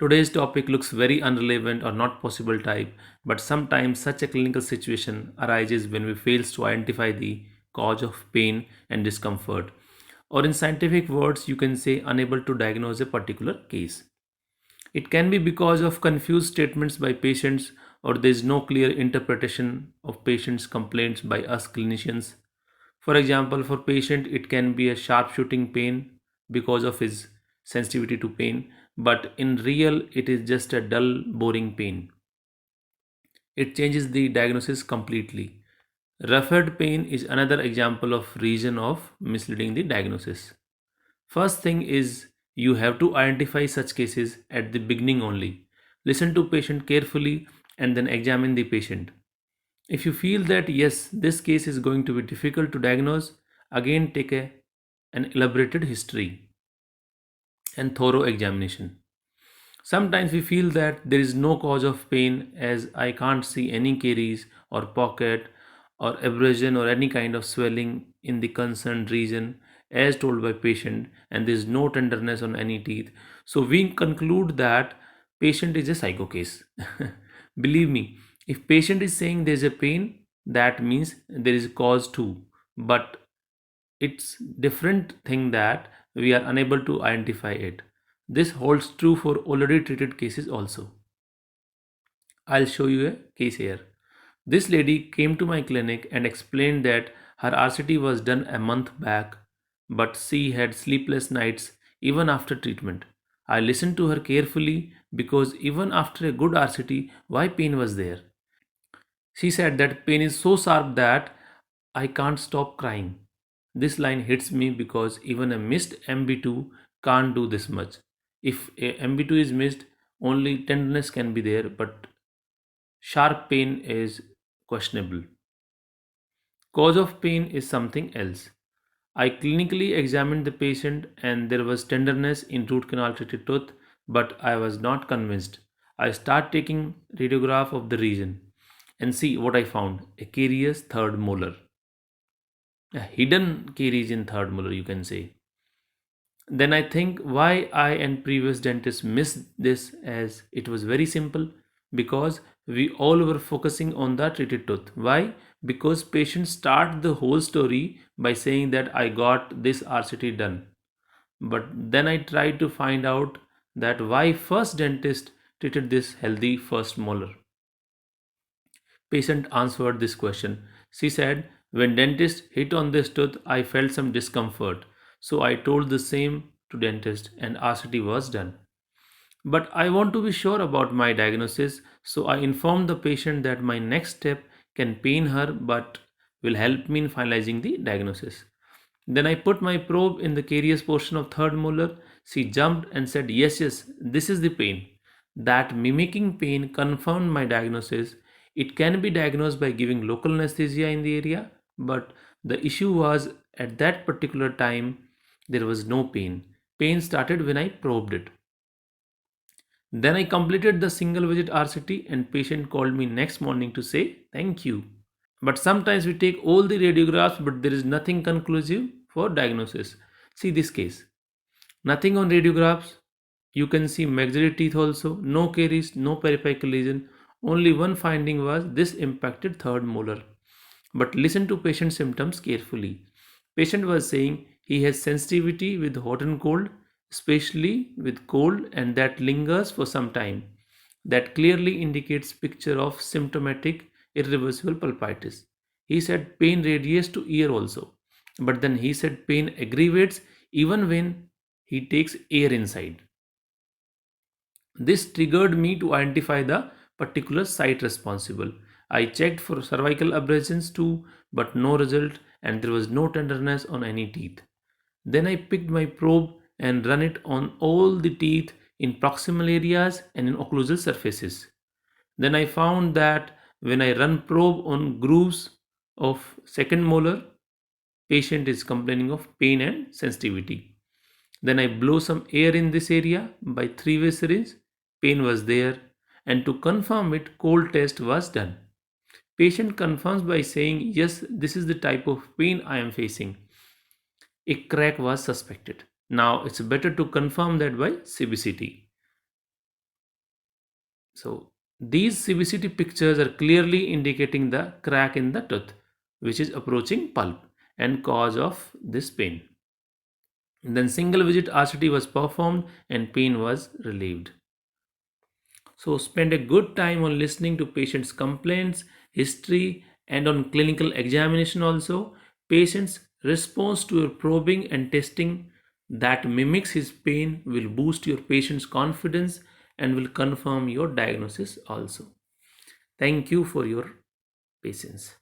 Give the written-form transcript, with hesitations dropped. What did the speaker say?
Today's topic looks very unrelevant or not possible type, but sometimes such a clinical situation arises when we fail to identify the cause of pain and discomfort. Or in scientific words, you can say unable to diagnose a particular case. It can be because of confused statements by patients or there is no clear interpretation of patients' complaints by us clinicians. For example, for patient it can be a sharp shooting pain because of his sensitivity to pain, but in real it is just a dull boring pain. It changes the diagnosis completely. Referred pain is another example of reason of misleading the diagnosis. First thing is you have to identify such cases at the beginning only. Listen to patient carefully and then examine the patient. If you feel that yes, this case is going to be difficult to diagnose, again take an elaborated history and thorough examination. Sometimes we feel that there is no cause of pain as I can't see any caries or pocket or abrasion or any kind of swelling in the concerned region as told by patient, and there is no tenderness on any teeth. So we conclude that patient is a psycho case. Believe me, if patient is saying there is a pain, that means there is a cause too. But it's different thing that we are unable to identify it. This holds true for already treated cases also. I'll show you a case here. This lady came to my clinic and explained that her RCT was done a month back, but she had sleepless nights even after treatment. I listened to her carefully because even after a good RCT, why pain was there? She said that pain is so sharp that I can't stop crying. This line hits me because even a missed MB2 can't do this much. If a MB2 is missed, only tenderness can be there, but sharp pain is questionable. Cause of pain is something else. I clinically examined the patient and there was tenderness in root canal treated tooth, but I was not convinced. I start taking radiograph of the region and see what I found, a carious third molar, a hidden caries in third molar, you can say. Then I think why I and previous dentists missed this as it was very simple because we all were focusing on the treated tooth. Why? Because patients start the whole story by saying that I got this RCT done. But then I tried to find out that why first dentist treated this healthy first molar. Patient answered this question. She said, when dentist hit on this tooth, I felt some discomfort. So I told the same to dentist and RCT was done. But I want to be sure about my diagnosis, so I informed the patient that my next step can pain her but will help me in finalizing the diagnosis. Then I put my probe in the carious portion of third molar. She jumped and said, yes, yes, this is the pain. That mimicking pain confirmed my diagnosis. It can be diagnosed by giving local anesthesia in the area, but the issue was at that particular time there was no pain. Pain started when I probed it. Then I completed the single visit RCT and patient called me next morning to say thank you. But sometimes we take all the radiographs but there is nothing conclusive for diagnosis. See this case. Nothing on radiographs. You can see maxillary teeth also, no caries, no periapical lesion. Only one finding was this impacted third molar. But listen to patient symptoms carefully. Patient was saying he has sensitivity with hot and cold, especially with cold, and that lingers for some time. That clearly indicates picture of symptomatic irreversible pulpitis. He said pain radiates to ear also, but then he said pain aggravates even when he takes air inside. This triggered me to identify the particular site responsible. I checked for cervical abrasions too, but no result, and there was no tenderness on any teeth. Then I picked my probe and run it on all the teeth in proximal areas and in occlusal surfaces. Then I found that when I run probe on grooves of second molar, patient is complaining of pain and sensitivity. Then I blow some air in this area by three-way syringe. Pain was there, and to confirm it, cold test was done. Patient confirms by saying, yes, this is the type of pain I am facing. A crack was suspected. Now it's better to confirm that by CBCT. So these CBCT pictures are clearly indicating the crack in the tooth, which is approaching pulp and cause of this pain. Then single visit RCT was performed and pain was relieved. So spend a good time on listening to patient's complaints, history, and on clinical examination also. Patient's response to your probing and testing that mimics his pain will boost your patient's confidence and will confirm your diagnosis also. Thank you for your patience.